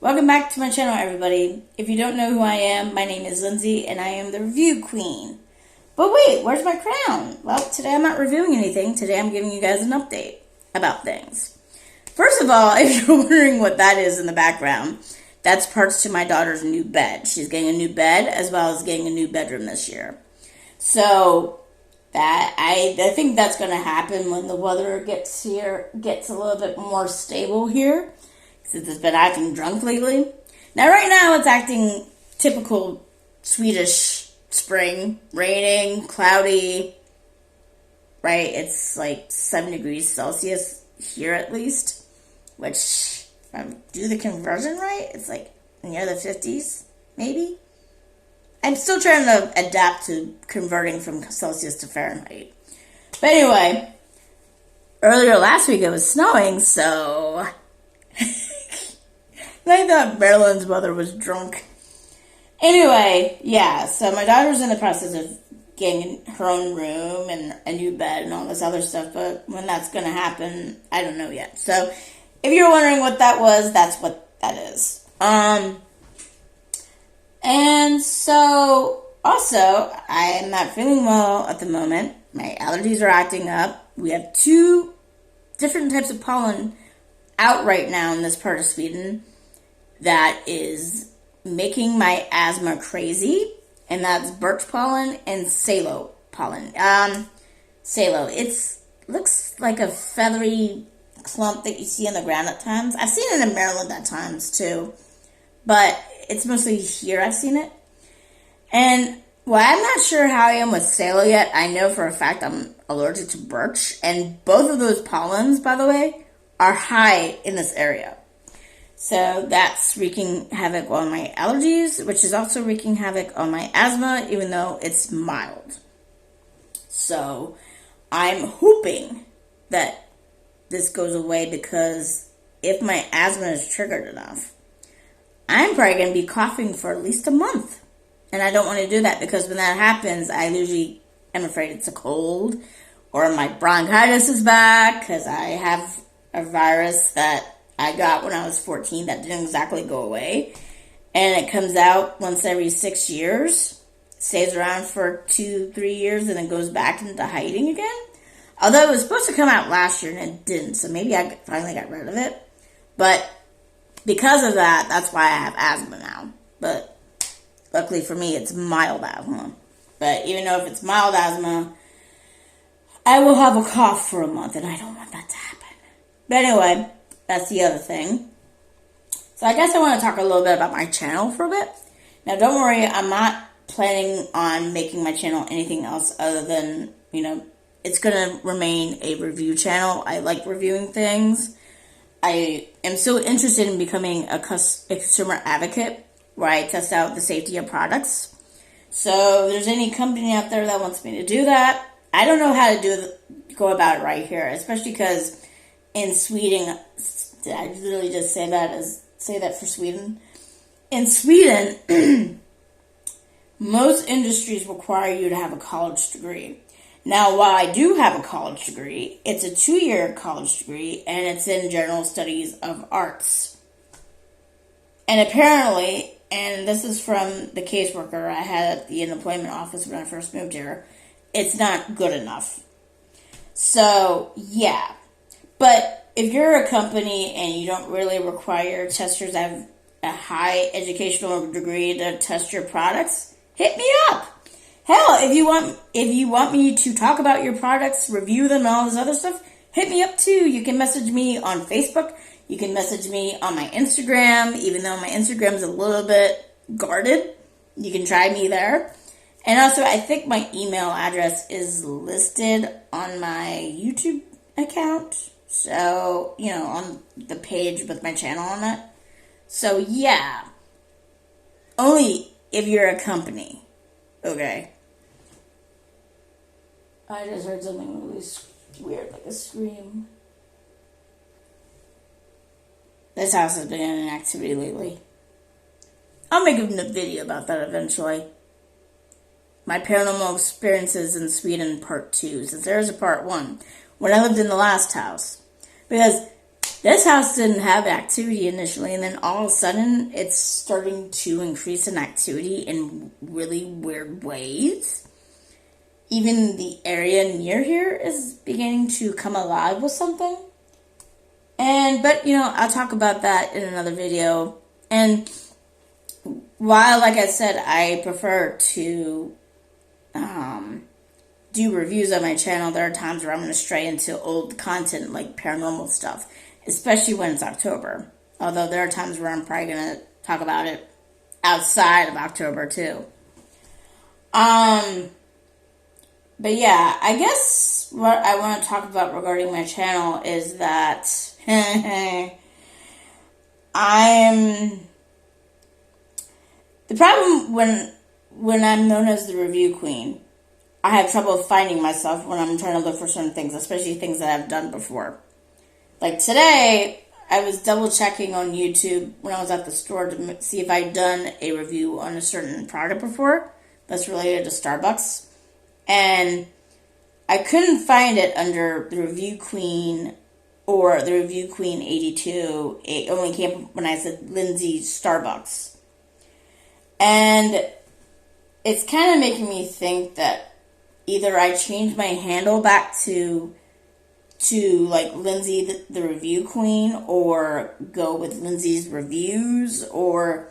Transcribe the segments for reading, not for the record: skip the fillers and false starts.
Welcome back to my channel, everybody. If you don't know who I am, my name is Lindsay, and I am the review queen. But wait, where's my crown? Well, today I'm not reviewing anything. Today I'm giving you guys an update about things. First of all, if you're wondering what that is in the background, that's parts to my daughter's new bed. She's getting a new bed as well as getting a new bedroom this year. So that I think that's going to happen when the weather gets a little bit more stable here, since it's been acting drunk lately. Now, right now, it's acting typical Swedish spring, raining, cloudy, right? It's like 7 degrees Celsius here at least, which, if I do the conversion right, it's like near the 50s, maybe? I'm still trying to adapt to converting from Celsius to Fahrenheit. But anyway, earlier last week it was snowing, so I thought Marilyn's mother was drunk. Anyway, yeah, so my daughter's in the process of getting her own room and a new bed and all this other stuff, but when that's going to happen, I don't know yet. So if you're wondering what that was, that's what that is. And so, also, I am not feeling well at the moment. My allergies are acting up. We have 2 different types of pollen out right now in this part of Sweden that is making my asthma crazy, and that's birch pollen and salo pollen. Salo, it looks like a feathery clump that you see on the ground at times. I've seen it in Maryland at times, too, but it's mostly here I've seen it. And, well, I'm not sure how I am with salo yet. I know for a fact I'm allergic to birch. And both of those pollens, by the way, are high in this area. So that's wreaking havoc on my allergies, which is also wreaking havoc on my asthma, even though it's mild. So I'm hoping that this goes away, because if my asthma is triggered enough, I'm probably going to be coughing for at least a month. And I don't want to do that, because when that happens, I usually am afraid it's a cold or my bronchitis is back, because I have a virus that I got when I was 14 that didn't exactly go away. And it comes out once every 6 years, stays around for 2-3 years, and then goes back into hiding again. Although it was supposed to come out last year and it didn't, so maybe I finally got rid of it. But because of that, that's why I have asthma now. But luckily for me, it's mild asthma. But even though if it's mild asthma, I will have a cough for a month, and I don't want that to happen. But anyway, that's the other thing. So I guess I want to talk a little bit about my channel for a bit. Now, don't worry, I'm not planning on making my channel anything else other than, it's going to remain a review channel. I like reviewing things. I am so interested in becoming a consumer advocate, where I test out the safety of products. So if there's any company out there that wants me to do that, I don't know how to go about it right here, especially because in Sweden, did I literally just say that for Sweden? In Sweden, most industries require you to have a college degree. Now, while I do have a college degree, it's a 2-year college degree, and it's in general studies of arts. And apparently, and this is from the caseworker I had at the unemployment office when I first moved here, it's not good enough. So, yeah. But if you're a company and you don't really require testers to have a high educational degree to test your products, hit me up. Hell, if you want me to talk about your products, review them, and all this other stuff, hit me up too. You can message me on Facebook. You can message me on my Instagram, even though my Instagram is a little bit guarded. You can try me there. And also, I think my email address is listed on my YouTube account. So, on the page with my channel on it. So, yeah. Only if you're a company. Okay. I just heard something really weird, like a scream. This house has been in an activity lately. I'll make a video about that eventually. My paranormal experiences in Sweden, part 2, since there is a part 1. When I lived in the last house. Because This house didn't have activity initially, and then all of a sudden, it's starting to increase in activity in really weird ways. Even the area near here is beginning to come alive with something. But, I'll talk about that in another video. And while, like I said, I prefer to do reviews on my channel, there are times where I'm going to stray into old content like paranormal stuff, especially when it's October. Although there are times where I'm probably going to talk about it outside of October too. But yeah, I guess what I want to talk about regarding my channel is that the problem when I'm known as the review queen, I have trouble finding myself when I'm trying to look for certain things, especially things that I've done before. Like today, I was double checking on YouTube when I was at the store to see if I'd done a review on a certain product before that's related to Starbucks. And I couldn't find it under the Review Queen or the Review Queen 82. It only came when I said Lindsay Starbucks. And it's kind of making me think that either I change my handle back to like Lindsay the Review Queen, or go with Lindsay's Reviews, or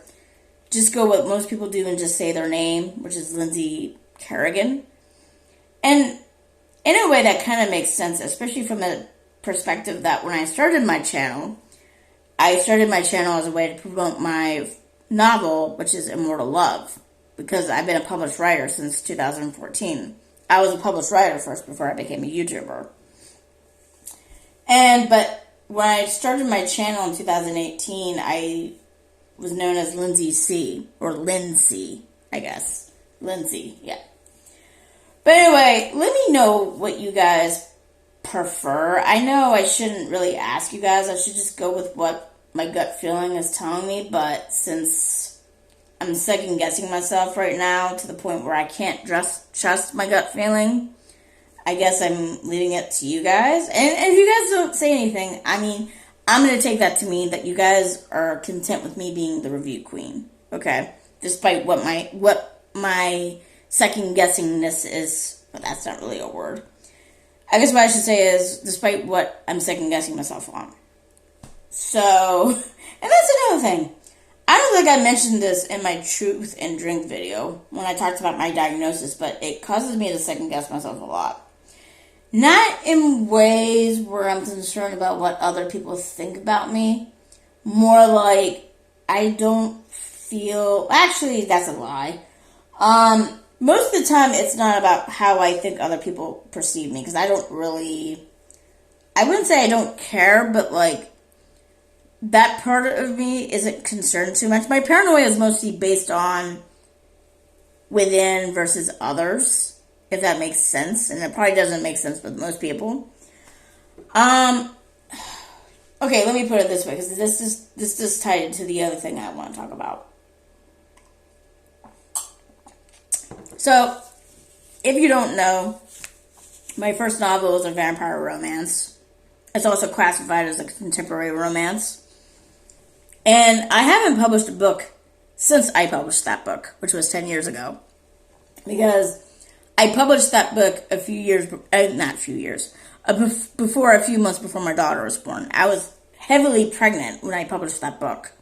just go what most people do and just say their name, which is Lindsay Kerrigan. And in a way that kind of makes sense, especially from the perspective that when I started my channel as a way to promote my novel, which is Immortal Love, because I've been a published writer since 2014. I was a published writer first before I became a YouTuber. But when I started my channel in 2018, I was known as Lindsay C, or Lindsay, I guess. Lindsay, yeah. But anyway, let me know what you guys prefer. I know I shouldn't really ask you guys. I should just go with what my gut feeling is telling me. But since I'm second guessing myself right now to the point where I can't just trust my gut feeling, I guess I'm leaving it to you guys. And if you guys don't say anything, I mean, I'm going to take that to mean that you guys are content with me being the review queen. Okay? Despite what my second guessingness is, but that's not really a word. I guess what I should say is, despite what I'm second guessing myself on. So, and that's another thing. I don't think I mentioned this in my Truth and Drink video when I talked about my diagnosis, but it causes me to second guess myself a lot. Not in ways where I'm concerned about what other people think about me. More like, I don't feel, actually that's a lie. Most of the time, it's not about how I think other people perceive me, because I wouldn't say I don't care, but like, that part of me isn't concerned too much. My paranoia is mostly based on within versus others, if that makes sense, and it probably doesn't make sense with most people. Okay, let me put it this way, because this is tied into the other thing I want to talk about. So, if you don't know, my first novel is a vampire romance. It's also classified as a contemporary romance. And I haven't published a book since I published that book, which was 10 years ago. Because I published that book before a few months before my daughter was born. I was heavily pregnant when I published that book.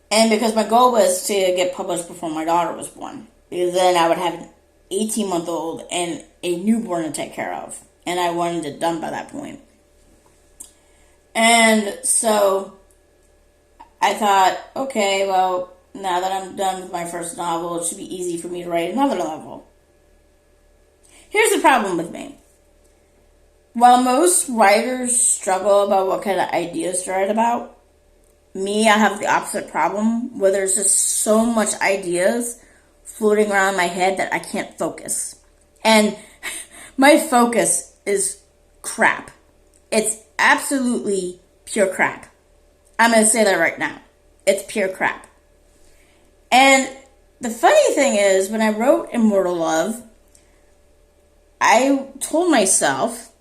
And because my goal was to get published before my daughter was born. Because then I would have an 18-month-old and a newborn to take care of. And I wanted it done by that point. And so I thought, okay, well, now that I'm done with my first novel, it should be easy for me to write another novel. Here's the problem with me. While most writers struggle about what kind of ideas to write about, me, I have the opposite problem, where there's just so much ideas floating around in my head that I can't focus. And my focus is crap. It's absolutely pure crap. I'm going to say that right now. It's pure crap. And the funny thing is, when I wrote Immortal Love, I told myself,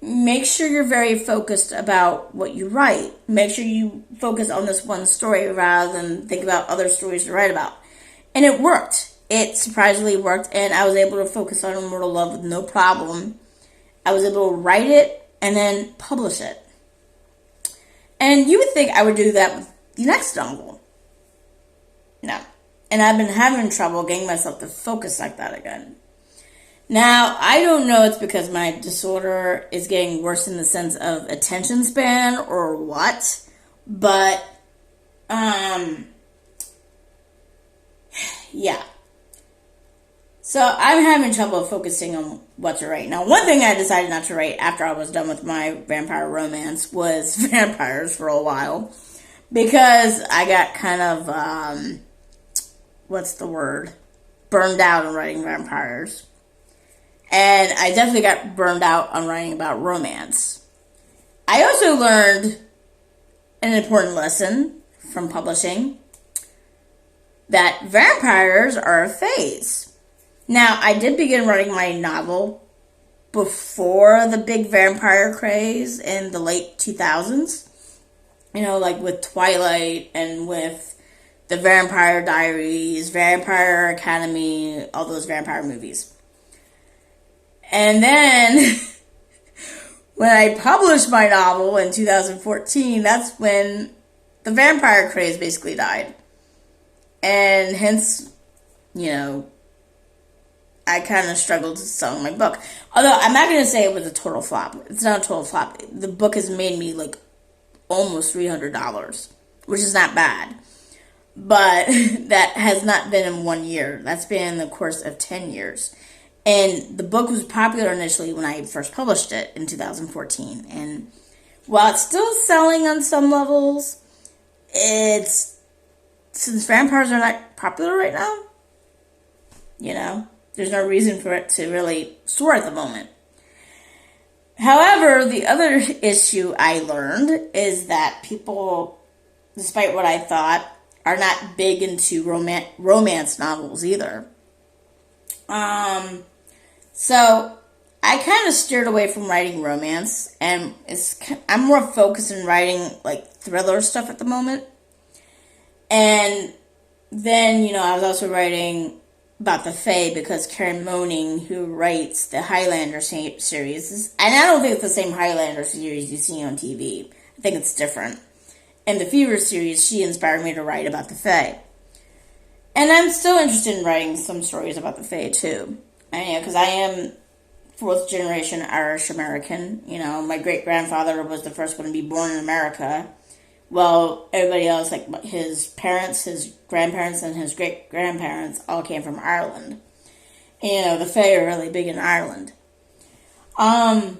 make sure you're very focused about what you write. Make sure you focus on this one story rather than think about other stories to write about. And it worked. It surprisingly worked, and I was able to focus on Immortal Love with no problem. I was able to write it and then publish it. And you would think I would do that with the next novel. No. And I've been having trouble getting myself to focus like that again. Now, I don't know it's because my disorder is getting worse in the sense of attention span or what, but, yeah. So I'm having trouble focusing on what to write. Now, one thing I decided not to write after I was done with my vampire romance was vampires for a while, because I got kind of, burned out on writing vampires. And I definitely got burned out on writing about romance. I also learned an important lesson from publishing, that vampires are a phase. Now, I did begin writing my novel before the big vampire craze in the late 2000s. You know, like with Twilight and with the Vampire Diaries, Vampire Academy, all those vampire movies. And then, when I published my novel in 2014, that's when the vampire craze basically died. And hence, you know, I kind of struggled to sell my book. Although, I'm not going to say it was a total flop. It's not a total flop. The book has made me, like, almost $300, which is not bad. But that has not been in 1 year. That's been in the course of 10 years. And the book was popular initially when I first published it in 2014. And while it's still selling on some levels, since vampires are not popular right now, you know, there's no reason for it to really soar at the moment. However, the other issue I learned is that people, despite what I thought, are not big into romance novels either. So I kind of steered away from writing romance, and I'm more focused on writing like thriller stuff at the moment. And then, you know, I was also writing about the Fae because Karen Moaning, who writes the Highlander series, and I don't think it's the same Highlander series you see on TV. I think it's different. In the Fever series, she inspired me to write about the Fae. And I'm still interested in writing some stories about the Fae, too. Because I am fourth generation Irish American. You know, my great-grandfather was the first one to be born in America. Well, everybody else, like his parents, his grandparents, and his great-grandparents all came from Ireland. And, you know, the Fae are really big in Ireland. But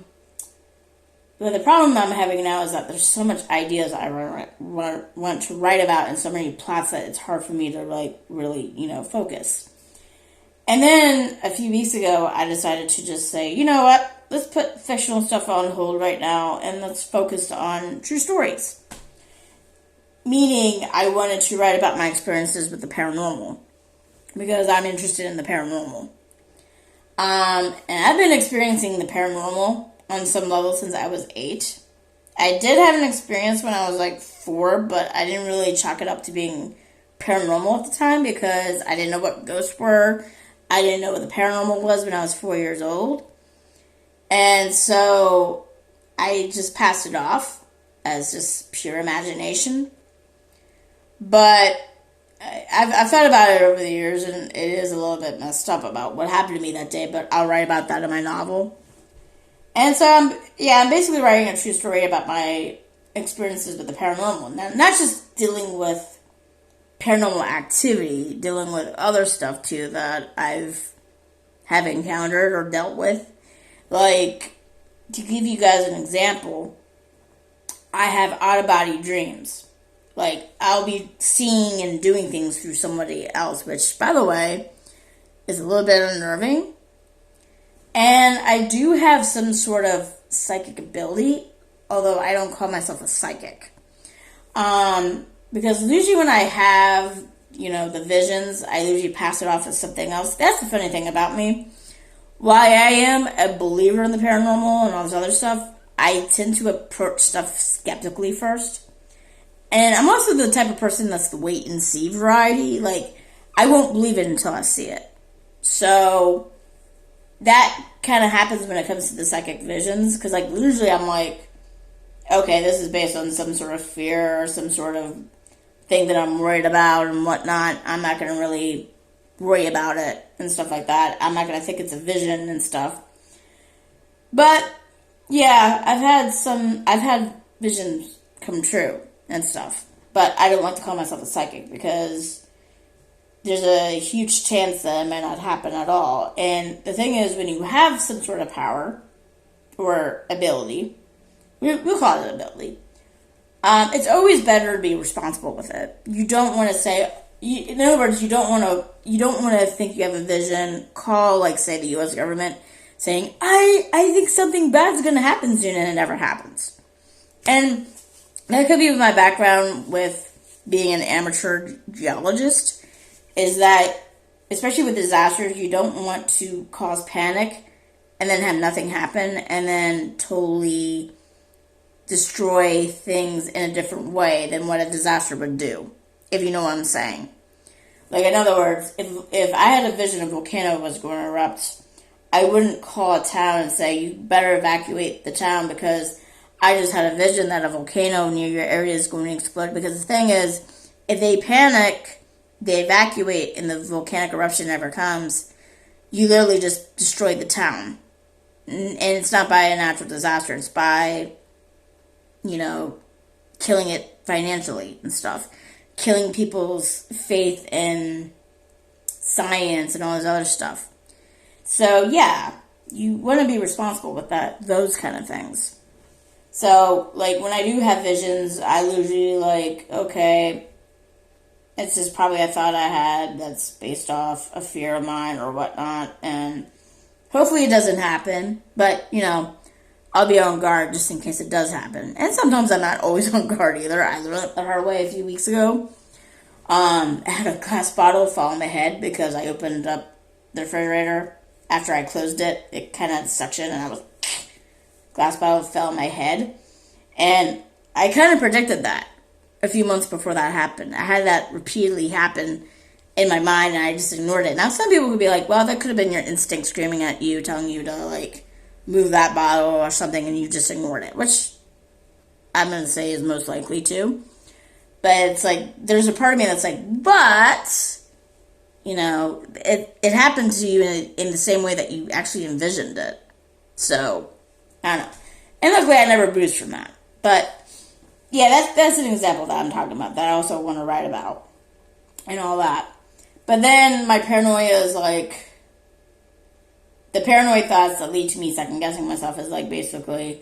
the problem I'm having now is that there's so much ideas I want to write about and so many plots that it's hard for me to, like, really, you know, focus. And then, a few weeks ago, I decided to just say, you know what, let's put fictional stuff on hold right now, and let's focus on true stories. Meaning, I wanted to write about my experiences with the paranormal, because I'm interested in the paranormal. And I've been experiencing the paranormal on some level since I was 8. I did have an experience when I was like 4, but I didn't really chalk it up to being paranormal at the time, because I didn't know what ghosts were. I didn't know what the paranormal was when I was 4 years old. And so I just passed it off as just pure imagination. But I've thought about it over the years, and it is a little bit messed up about what happened to me that day, but I'll write about that in my novel. And so I'm basically writing a true story about my experiences with the paranormal. Now, not just dealing with Paranormal Activity, dealing with other stuff too that have encountered or dealt with. Like, to give you guys an example, I have out-of-body dreams. Like, I'll be seeing and doing things through somebody else, which, by the way, is a little bit unnerving. And I do have some sort of psychic ability, although I don't call myself a psychic. Because usually when I have, you know, the visions, I usually pass it off as something else. That's the funny thing about me. while I am a believer in the paranormal and all this other stuff, I tend to approach stuff skeptically first. And I'm also the type of person that's the wait and see variety. Like, I won't believe it until I see it. So, that kind of happens when it comes to the psychic visions. Because, like, usually I'm like, okay, this is based on some sort of fear or some sort of thing that I'm worried about and whatnot. I'm not going to really worry about it and stuff like that. I'm not going to think it's a vision and stuff. But, yeah, I've had visions come true and stuff. But I don't like to call myself a psychic because there's a huge chance that it may not happen at all. And the thing is, when you have some sort of power or ability, we'll call it ability, it's always better to be responsible with it. You don't want to say, in other words, you don't want to think you have a vision, call, like, say, the U.S. government, saying, I think something bad's going to happen soon, and it never happens. And that could be with my background with being an amateur geologist, is that, especially with disasters, you don't want to cause panic and then have nothing happen and then totally destroy things in a different way than what a disaster would do, if you know what I'm saying. Like, in other words, if I had a vision a volcano was going to erupt, I wouldn't call a town and say, you better evacuate the town because I just had a vision that a volcano near your area is going to explode. Because the thing is, if they panic, they evacuate, and the volcanic eruption never comes, you literally just destroyed the town. And it's not by a natural disaster, it's by, killing it financially and stuff. Killing people's faith in science and all this other stuff. So, yeah, you want to be responsible with those kind of things. So, like, when I do have visions, I usually, like, okay, it's just probably a thought I had that's based off a fear of mine or whatnot, and hopefully it doesn't happen, but, I'll be on guard just in case it does happen. And sometimes I'm not always on guard either. I learned the hard way a few weeks ago. I had a glass bottle fall on my head because I opened up the refrigerator. After I closed it, it kind of suctioned and glass bottle fell on my head. And I kind of predicted that a few months before that happened. I had that repeatedly happen in my mind and I just ignored it. Now some people could be like, well, that could have been your instinct screaming at you, telling you to, like, move that bottle or something, and you just ignored it, which I'm going to say is most likely to. But it's like, there's a part of me that's like, but, it happened to you in the same way that you actually envisioned it. So, I don't know. And luckily I never bruised from that. But, yeah, that's an example that I'm talking about, that I also want to write about, and all that. But then my paranoia is like, the paranoid thoughts that lead to me second-guessing myself is, like, basically,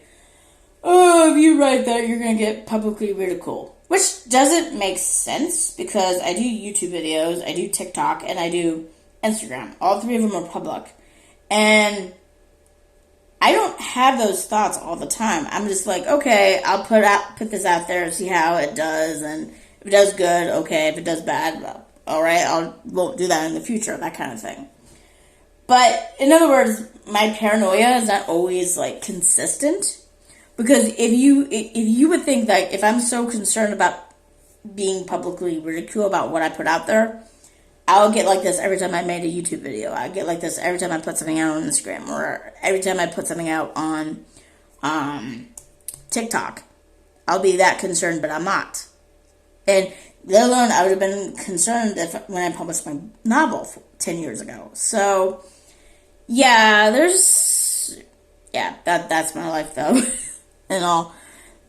oh, if you write that, you're going to get publicly ridiculed. Which doesn't make sense, because I do YouTube videos, I do TikTok, and I do Instagram. All three of them are public. And I don't have those thoughts all the time. I'm just like, okay, I'll put this out there and see how it does, and if it does good, okay. If it does bad, well, alright, I won't do that in the future, that kind of thing. But, in other words, my paranoia is not always, like, consistent. Because if you would think that if I'm so concerned about being publicly ridiculed about what I put out there, I'll get like this every time I made a YouTube video. I get like this every time I put something out on Instagram, or every time I put something out on TikTok. I'll be that concerned, but I'm not. And let alone I would have been concerned when I published my novel 10 years ago. So, yeah, that's my life though, and all.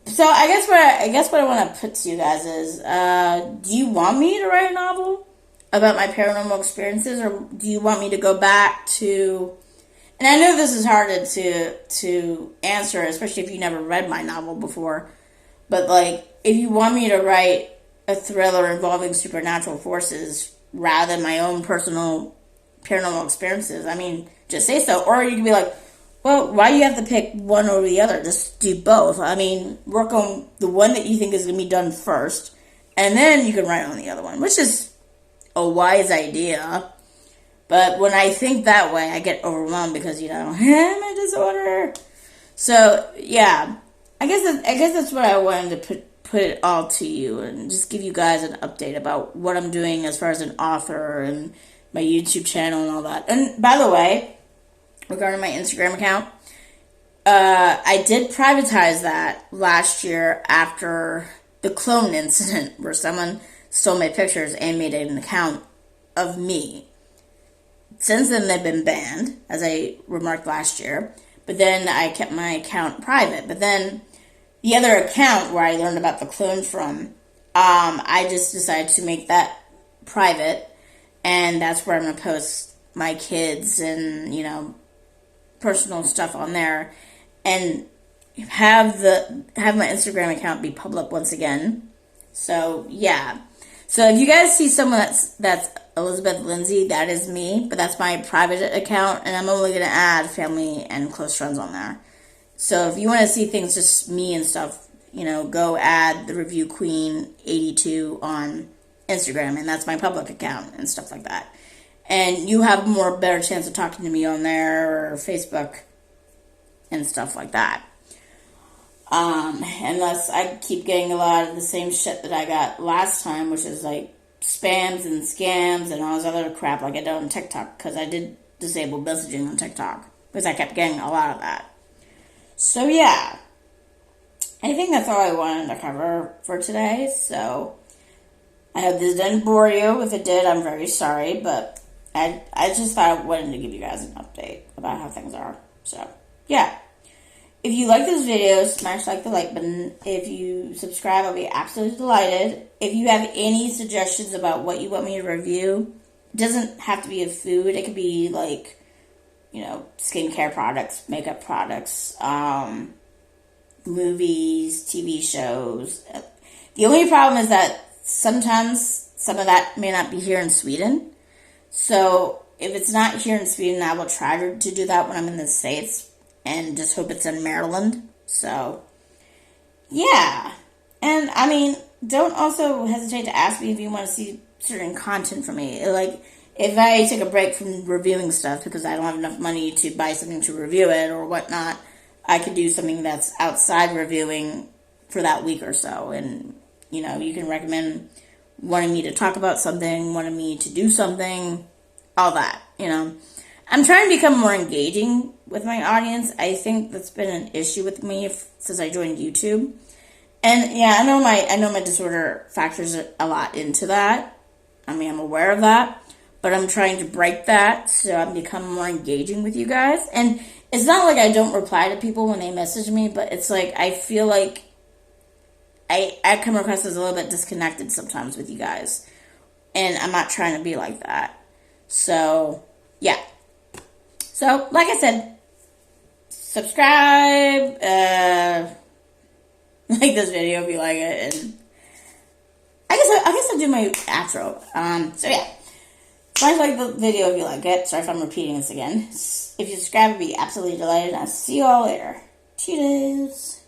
So I guess what I want to put to you guys is, do you want me to write a novel about my paranormal experiences, or do you want me to go back to? And I know this is harder to answer, especially if you never read my novel before. But like, if you want me to write a thriller involving supernatural forces rather than my own personal paranormal experiences, I mean, just say so. Or you can be like, well, why do you have to pick one over the other? Just do both. I mean, work on the one that you think is going to be done first, and then you can write on the other one, which is a wise idea. But when I think that way, I get overwhelmed because, my disorder. So, yeah. I guess that's what I wanted to put it all to you and just give you guys an update about what I'm doing as far as an author and my YouTube channel and all that. And by the way, regarding my Instagram account, I did privatize that last year after the clone incident where someone stole my pictures and made an account of me. Since then, they've been banned, as I remarked last year. But then I kept my account private. But then the other account where I learned about the clone from, I just decided to make that private. And that's where I'm going to post my kids and, personal stuff on there. And have my Instagram account be public once again. So, yeah. So if you guys see someone that's Elizabeth Lindsay, that is me, but that's my private account, and I'm only going to add family and close friends on there. So if you want to see things just me and stuff, go add the Review Queen 82 on Instagram, and that's my public account and stuff like that. And you have better chance of talking to me on there or Facebook and stuff like that. Unless I keep getting a lot of the same shit that I got last time, which is like spams and scams and all this other crap like I did on TikTok, because I did disable messaging on TikTok, because I kept getting a lot of that. So yeah, I think that's all I wanted to cover for today. So I hope this didn't bore you. If it did, I'm very sorry, but I just thought I wanted to give you guys an update about how things are. So yeah. If you like this video, smash the like button. If you subscribe, I'll be absolutely delighted. If you have any suggestions about what you want me to review, it doesn't have to be a food. It could be like, skincare products, makeup products, movies, TV shows. The only problem is that sometimes some of that may not be here in Sweden. So if it's not here in Sweden, I will try to do that when I'm in the States. And just hope it's in Maryland. So, yeah. And, don't also hesitate to ask me if you want to see certain content from me. Like, if I take a break from reviewing stuff because I don't have enough money to buy something to review it or whatnot, I could do something that's outside reviewing for that week or so. And, you can recommend wanting me to talk about something, wanting me to do something, all that, I'm trying to become more engaging with my audience. I think that's been an issue with me since I joined YouTube. And yeah, I know my disorder factors a lot into that. I'm aware of that, but I'm trying to break that so I'm becoming more engaging with you guys. And it's not like I don't reply to people when they message me, but it's like I feel like I come across as a little bit disconnected sometimes with you guys. And I'm not trying to be like that. So, yeah. So, like I said, subscribe, like this video if you like it, and I guess I'll do my outro. So yeah, smash like the video if you like it. Sorry if I'm repeating this again. If you subscribe, I'd be absolutely delighted. I'll see you all later. Cheers.